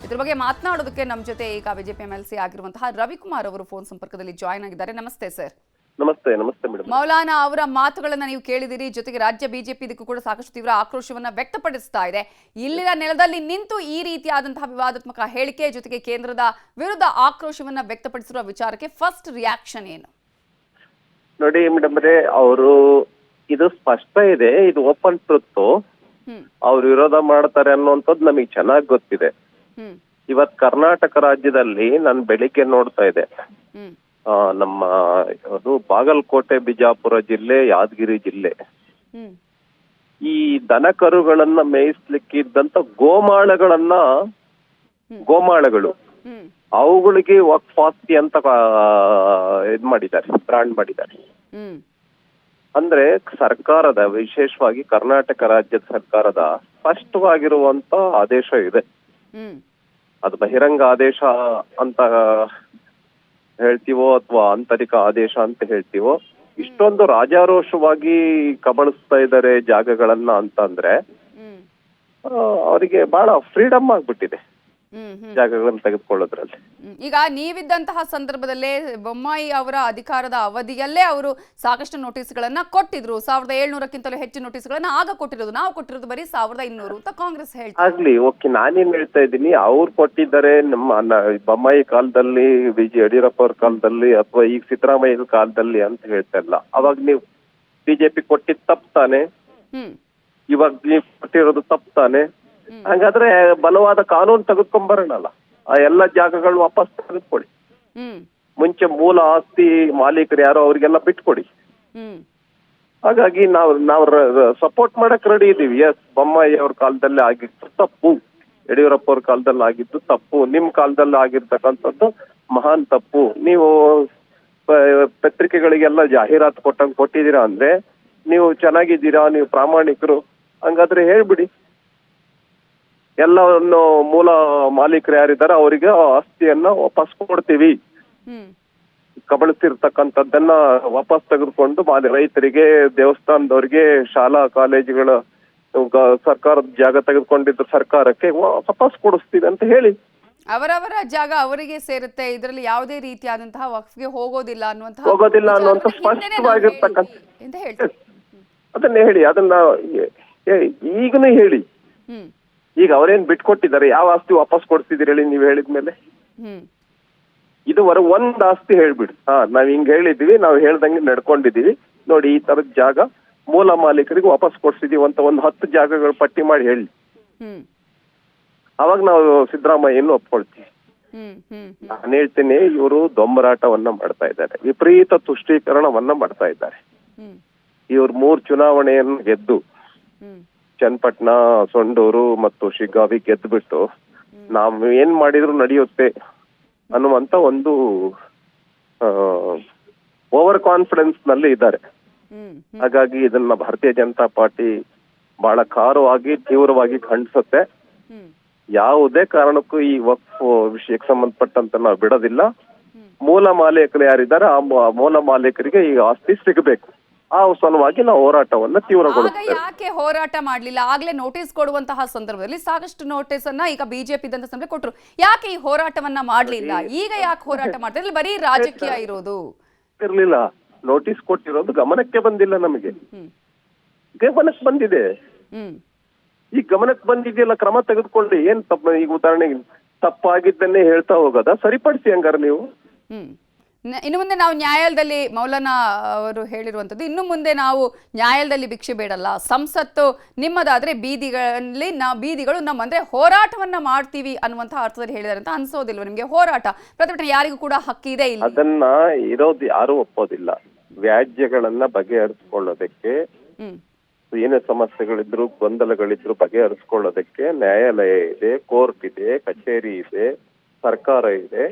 ಇದ್ರ ಬಗ್ಗೆ ಮಾತನಾಡೋದಕ್ಕೆ ನಮ್ಮ ಜೊತೆ ಈಗ ಬಿಜೆಪಿ MLC ಆಗಿರುವಂತಹ ರವಿಕುಮಾರ್ ಅವರು ಫೋನ್ ಸಂಪರ್ಕದಲ್ಲಿ ಜಾಯಿನ್ ಆಗಿದ್ದಾರೆ. ನಮಸ್ತೆ ಸರ್. ನಮಸ್ತೆ. ನಮಸ್ತೆ ಮೇಡಮ್. ಮೌಲಾನಾ ಅವರ ಮಾತುಗಳನ್ನ ನೀವು ಕೇಳಿದಿರಿ. ಜೊತೆಗೆ ರಾಜ್ಯ ಬಿಜೆಪಿ ಇದಕ್ಕೂ ಕೂಡ ಸಾಕಷ್ಟು ತೀವ್ರ ಆಕ್ರೋಶವನ್ನ ವ್ಯಕ್ತಪಡಿಸ್ತಾ ಇದೆ. ಇಲ್ಲಿನ ನೆಲದಲ್ಲಿ ನಿಂತು ಈ ರೀತಿಯಾದಂತಹ ವಿವಾದಾತ್ಮಕ ಹೇಳಿಕೆ ಜೊತೆಗೆ ಕೇಂದ್ರದ ವಿರುದ್ಧ ಆಕ್ರೋಶವನ್ನ ವ್ಯಕ್ತಪಡಿಸಿರುವ ವಿಚಾರಕ್ಕೆ ಫಸ್ಟ್ ರಿಯಾಕ್ಷನ್ ಏನು? ನೋಡಿ ಮೇಡಮ್ ಅವರು ಇದು ಸ್ಪಷ್ಟ ಇದೆ, ಇದು ಓಪನ್ ಟ್ರುತ್. ಅವ್ರು ವಿರೋಧ ಮಾಡ್ತಾರೆ ಅನ್ನುವಂಥದ್ದು ನಮಗೆ ಚೆನ್ನಾಗಿ ಗೊತ್ತಿದೆ. ಇವತ್ ಕರ್ನಾಟಕ ರಾಜ್ಯದಲ್ಲಿ ನಾನು ಬೆಳಿಗ್ಗೆ ನೋಡ್ತಾ ಇದ್ದೆ, ನಮ್ಮ ಅದು ಬಾಗಲಕೋಟೆ, ಬಿಜಾಪುರ ಜಿಲ್ಲೆ, ಯಾದಗಿರಿ ಜಿಲ್ಲೆ, ಈ ದನ ಕರುಗಳನ್ನ ಮೇಯಿಸ್ಲಿಕ್ಕಿದ್ದಂತ ಗೋಮಾಳಗಳು ಅವುಗಳಿಗೆ ವಕ್ಫ್ ಆಸ್ತಿ ಅಂತ ಇದ್ ಮಾಡಿದ್ದಾರೆ, ಬ್ರಾಂಡ್ ಮಾಡಿದ್ದಾರೆ. ಅಂದ್ರೆ ಸರ್ಕಾರದ, ವಿಶೇಷವಾಗಿ ಕರ್ನಾಟಕ ರಾಜ್ಯದ ಸರ್ಕಾರದ ಸ್ಪಷ್ಟವಾಗಿರುವಂತ ಆದೇಶ ಇದೆ. ಅದು ಬಹಿರಂಗ ಆದೇಶ ಅಂತ ಹೇಳ್ತೀವೋ ಅಥವಾ ಆಂತರಿಕ ಆದೇಶ ಅಂತ ಹೇಳ್ತೀವೋ, ಇಷ್ಟೊಂದು ರಾಜಾರೋಷವಾಗಿ ಕಬಳಿಸ್ತಾ ಇದ್ದಾರೆ ಜಾಗಗಳನ್ನ ಅಂತಂದ್ರೆ ಅವರಿಗೆ ಬಹಳ ಫ್ರೀಡಮ್ ಆಗ್ಬಿಟ್ಟಿದೆ ಜಾಗಗಳನ್ನು ತೆಗೆದುಕೊಳ್ಳೋದ್ರಲ್ಲಿ. ಈಗ ನೀವಿದ್ದಂತಹ ಸಂದರ್ಭದಲ್ಲೇ ಬೊಮ್ಮಾಯಿ ಅವರ ಅಧಿಕಾರದ ಅವಧಿಯಲ್ಲೇ ಅವರು ಸಾಕಷ್ಟು ನೋಟಿಸ್ಗಳನ್ನ ಕೊಟ್ಟಿದ್ರು. 1700ಕ್ಕಿಂತಲೂ ಹೆಚ್ಚು ನೋಟಿಸ್ಗಳನ್ನ ಆಗ ಕೊಟ್ಟಿರೋದು. ನಾವು ಕೊಟ್ಟಿರೋದು ಬರೀ 1200 ಅಂತ ಕಾಂಗ್ರೆಸ್ ಹೇಳ್ತಾರೆ. ಆಗ್ಲಿ, ಓಕೆ, ನಾನೇನ್ ಹೇಳ್ತಾ ಇದ್ದೀನಿ, ಅವ್ರು ಕೊಟ್ಟಿದ್ದಾರೆ ನಮ್ಮ ಬೊಮ್ಮಾಯಿ ಕಾಲದಲ್ಲಿ, ಯಡಿಯೂರಪ್ಪ ಅವ್ರ ಕಾಲದಲ್ಲಿ, ಅಥವಾ ಈಗ ಸಿದ್ದರಾಮಯ್ಯ ಕಾಲದಲ್ಲಿ ಅಂತ ಹೇಳ್ತಾ ಇಲ್ಲ. ಅವಾಗ ನೀವು ಬಿಜೆಪಿ ಕೊಟ್ಟಿದ್ ತಪ್ಪಾನೆ, ಇವಾಗ ನೀವು ಕೊಟ್ಟಿರೋದು ತಪ್ಪಾನೆ. ಹಂಗಾದ್ರೆ ಬಲವಾದ ಕಾನೂನು ತೆಗೆದುಕೊಂಡ್ಬರೋಣಲ್ಲ, ಆ ಎಲ್ಲ ಜಾಗಗಳು ವಾಪಸ್ ತೆಗೆದುಕೊಡಿ. ಮುಂಚೆ ಮೂಲ ಆಸ್ತಿ ಮಾಲೀಕರು ಯಾರೋ ಅವ್ರಿಗೆಲ್ಲ ಬಿಟ್ಕೊಡಿ. ಹಾಗಾಗಿ ನಾವು ಸಪೋರ್ಟ್ ಮಾಡಕ್ ರೆಡಿ ಇದೀವಿ. ಎಸ್, ಬೊಮ್ಮಾಯಿ ಅವ್ರ ಕಾಲದಲ್ಲಿ ಆಗಿದ್ದು ತಪ್ಪು, ಯಡಿಯೂರಪ್ಪ ಅವ್ರ ಕಾಲದಲ್ಲಿ ಆಗಿದ್ದು ತಪ್ಪು, ನಿಮ್ ಕಾಲದಲ್ಲಿ ಆಗಿರ್ತಕ್ಕಂಥದ್ದು ಮಹಾನ್ ತಪ್ಪು. ನೀವು ಪತ್ರಿಕೆಗಳಿಗೆಲ್ಲ ಜಾಹೀರಾತು ಕೊಟ್ಟಿದ್ದೀರಾ ಅಂದ್ರೆ ನೀವು ಚೆನ್ನಾಗಿದ್ದೀರಾ, ನೀವು ಪ್ರಾಮಾಣಿಕರು, ಹಂಗಾದ್ರೆ ಹೇಳ್ಬಿಡಿ. ಎಲ್ಲವನ್ನು ಮೂಲ ಮಾಲೀಕರು ಯಾರಿದ್ದಾರೆ ಅವರಿಗೆ ಆಸ್ತಿಯನ್ನ ವಾಪಸ್ ಕೊಡ್ತೀವಿ, ಕಬಳಿಸಿರ್ತಕ್ಕಂಥದ್ದನ್ನ ವಾಪಸ್ ತೆಗೆದುಕೊಂಡು ರೈತರಿಗೆ, ದೇವಸ್ಥಾನದವ್ರಿಗೆ, ಶಾಲಾ ಕಾಲೇಜುಗಳ ಸರ್ಕಾರದ ಜಾಗ ತೆಗೆದುಕೊಂಡಿದ್ದ ಸರ್ಕಾರಕ್ಕೆ ವಾಪಸ್ ಕೊಡಿಸ್ತೀವಿ ಅಂತ ಹೇಳಿ. ಅವರವರ ಜಾಗ ಅವರಿಗೆ ಸೇರುತ್ತೆ, ಇದರಲ್ಲಿ ಯಾವುದೇ ರೀತಿಯಾದಂತಹ ವಕ್ಫ್ಗೆ ಹೋಗೋದಿಲ್ಲ ಅನ್ನುವಂತ ಸ್ಪಷ್ಟವಾಗಿರ್ತಕ್ಕಂಥ ಅದನ್ನ ಹೇಳಿ, ಅದನ್ನ ಈಗನೂ ಹೇಳಿ. ಈಗ ಅವರೇನ್ ಬಿಟ್ಕೊಟ್ಟಿದ್ದಾರೆ, ಯಾವ ಆಸ್ತಿ ವಾಪಸ್ ಕೊಡ್ತಿದ್ದೀರಿ ಹೇಳಿ, ನೀವ್ ಹೇಳಿದ್ಮೇಲೆ. ಇದುವರೆ ಒಂದ್ ಆಸ್ತಿ ಹೇಳ್ಬಿಡಿ, ನಾವ್ ಹಿಂಗ್ ಹೇಳಿದೀವಿ, ನಾವ್ ಹೇಳ್ದಂಗೆ ನಡ್ಕೊಂಡಿದೀವಿ ನೋಡಿ, ಈ ತರದ ಜಾಗ ಮೂಲ ಮಾಲೀಕರಿಗೆ ವಾಪಸ್ ಕೊಡ್ಸಿದೀವಿ ಅಂತ ಒಂದು 10 ಜಾಗಗಳು ಪಟ್ಟಿ ಮಾಡಿ ಹೇಳಿ. ಅವಾಗ ನಾವು ಸಿದ್ದರಾಮಯ್ಯನ್ನು ಒಪ್ಕೊಳ್ತೀವಿ. ನಾನು ಹೇಳ್ತೀನಿ, ಇವರು ದೊಂಬರಾಟವನ್ನ ಮಾಡ್ತಾ ಇದ್ದಾರೆ, ವಿಪರೀತ ತುಷ್ಟೀಕರಣವನ್ನ ಮಾಡ್ತಾ ಇದ್ದಾರೆ. ಇವ್ರು 3 ಚುನಾವಣೆಯನ್ನು ಗೆದ್ದು, ಚನ್ನಪಟ್ಟಣ, ಸೊಂಡೂರು ಮತ್ತು ಶಿಗ್ಗಾವಿ ಗೆದ್ದುಬಿಟ್ಟು ನಾವ್ ಏನ್ ಮಾಡಿದ್ರು ನಡೆಯುತ್ತೆ ಅನ್ನುವಂತ ಒಂದು ಓವರ್ ಕಾನ್ಫಿಡೆನ್ಸ್ ನಲ್ಲಿ ಇದ್ದಾರೆ. ಹಾಗಾಗಿ ಇದನ್ನ ಭಾರತೀಯ ಜನತಾ ಪಾರ್ಟಿ ಬಹಳ ಖಾರವಾಗಿ, ತೀವ್ರವಾಗಿ ಖಂಡಿಸುತ್ತೆ. ಯಾವುದೇ ಕಾರಣಕ್ಕೂ ಈ ವಕ್ಫ್ ವಿಷಯಕ್ಕೆ ಸಂಬಂಧಪಟ್ಟಂತ ನಾವು ಬಿಡೋದಿಲ್ಲ. ಮೂಲ ಮಾಲೀಕರು ಯಾರಿದ್ದಾರೆ ಆ ಮೂಲ ಮಾಲೀಕರಿಗೆ ಈ ಆಸ್ತಿ ಸಿಗಬೇಕು. ಆ ಸಲುವಾಗಿ ನಾವು ಹೋರಾಟವನ್ನ ತೀವ್ರಗೊಳಿಸ್ತೇವೆ. ಯಾಕೆ ಹೋರಾಟ ಮಾಡ್ಲಿಲ್ಲ? ಆಗ್ಲೇ ನೋಟಿಸ್ ಕೊಡುವಂತಹ ಸಂದರ್ಭದಲ್ಲಿ ಸಾಕಷ್ಟು ನೋಟಿಸ್ ಅನ್ನ ಈಗ ಬಿಜೆಪಿ ಸಂದರ್ಭ ಕೊಟ್ರು. ಯಾಕೆ ಈ ಹೋರಾಟವನ್ನ ಮಾಡ್ಲಿಲ್ಲ? ಈಗ ಯಾಕೆ ಹೋರಾಟ ಮಾಡ್ತಾರೆ? ಬರೀ ರಾಜಕೀಯ ಇರ್ಲಿಲ್ಲ. ನೋಟಿಸ್ ಕೊಟ್ಟಿರೋದು ಗಮನಕ್ಕೆ ಬಂದಿಲ್ಲ, ನಮಗೆ ಗಮನಕ್ಕೆ ಬಂದಿದೆ. ಈ ಗಮನಕ್ಕೆ ಬಂದಿದೆಯಲ್ಲ, ಕ್ರಮ ತೆಗೆದುಕೊಳ್ಳಿ. ಏನ್ ತಪ್ಪ? ಈಗ ಉದಾಹರಣೆಗೆ ತಪ್ಪಾಗಿದ್ದನ್ನೇ ಹೇಳ್ತಾ ಹೋಗೋದ? ಸರಿಪಡಿಸಿ ಹಂಗಾರ ನೀವು. ಇನ್ನು ಮುಂದೆ ನಾವು ನ್ಯಾಯಾಲಯದಲ್ಲಿ, ಮೌಲಾನಾ ಅವರು ಹೇಳಿರುವಂಥದ್ದು, ಇನ್ನು ಮುಂದೆ ನಾವು ನ್ಯಾಯಾಲಯದಲ್ಲಿ ಭಿಕ್ಷೆ ಬೇಡಲ್ಲ, ಸಂಸತ್ತು ನಿಮ್ಮದಾದ್ರೆ ಬೀದಿಗಳು ನಮ್ಮ ಅಂದ್ರೆ ಹೋರಾಟವನ್ನ ಮಾಡ್ತೀವಿ ಅನ್ನುವಂತಹ ಅರ್ಥದಲ್ಲಿ ಹೇಳಿದಾರೆ ಅಂತ ಅನ್ಸೋದಿಲ್ವ ನಿಮ್ಗೆ? ಹೋರಾಟ, ಪ್ರತಿಭಟನೆ ಯಾರಿಗೂ ಕೂಡ ಹಕ್ಕಿದೆ ಇಲ್ಲ. ಅದನ್ನ ಇರೋದು ಯಾರು ಒಪ್ಪೋದಿಲ್ಲ. ವ್ಯಾಜ್ಯಗಳನ್ನ ಬಗೆಹರಿಸಿಕೊಳ್ಳೋದಕ್ಕೆ, ಏನೇ ಸಮಸ್ಯೆಗಳಿದ್ರು, ಗೊಂದಲಗಳಿದ್ರು ಬಗೆಹರಿಸಿಕೊಳ್ಳೋದಕ್ಕೆ ನ್ಯಾಯಾಲಯ ಇದೆ, ಕೋರ್ಟ್ ಇದೆ, ಕಚೇರಿ ಇದೆ, ಸರ್ಕಾರ ಇದೆ.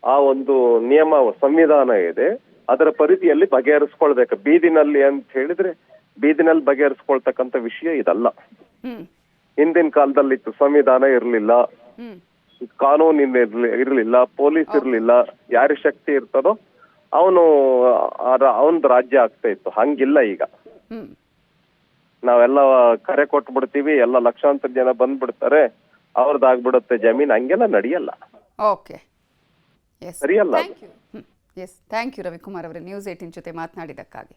ಆ ಒಂದು ನಿಯಮ, ಸಂವಿಧಾನ ಇದೆ, ಅದರ ಪರಿಧಿಯಲ್ಲಿ ಬಗೆಹರಿಸ್ಕೊಳ್ಬೇಕು. ಬೀದಿನಲ್ಲಿ ಅಂತ ಹೇಳಿದ್ರೆ ಬೀದಿನಲ್ಲಿ ಬಗೆಹರಿಸ್ಕೊಳ್ತಕ್ಕಂಥ ವಿಷಯ ಇದಲ್ಲ. ಹಿಂದಿನ ಕಾಲದಲ್ಲಿ ಇತ್ತು, ಸಂವಿಧಾನ ಇರ್ಲಿಲ್ಲ, ಕಾನೂನು ಇರ್ಲಿಲ್ಲ, ಪೊಲೀಸ್ ಇರ್ಲಿಲ್ಲ. ಯಾರ ಶಕ್ತಿ ಇರ್ತದೋ ಅವನದು ರಾಜ್ಯ ಆಗ್ತಾ ಇತ್ತು. ಹಂಗಿಲ್ಲ ಈಗ. ನಾವೆಲ್ಲ ಕರೆ ಕೊಟ್ಬಿಡ್ತೀವಿ, ಎಲ್ಲ ಲಕ್ಷಾಂತರ ಜನ ಬಂದ್ಬಿಡ್ತಾರೆ, ಅವ್ರದ್ದಾಗ್ಬಿಡುತ್ತೆ ಜಮೀನ್, ಹಂಗೆಲ್ಲ ನಡೆಯಲ್ಲ, ಓಕೆ, ಎಸ್, ಸರಿಯಲ್ಲ ಅದು. Thank you. Yes, thank you Ravikumar ಅವರೇ, ನ್ಯೂಸ್ 18 ಜೊತೆ ಮಾತನಾಡಿದ್ದಕ್ಕಾಗಿ.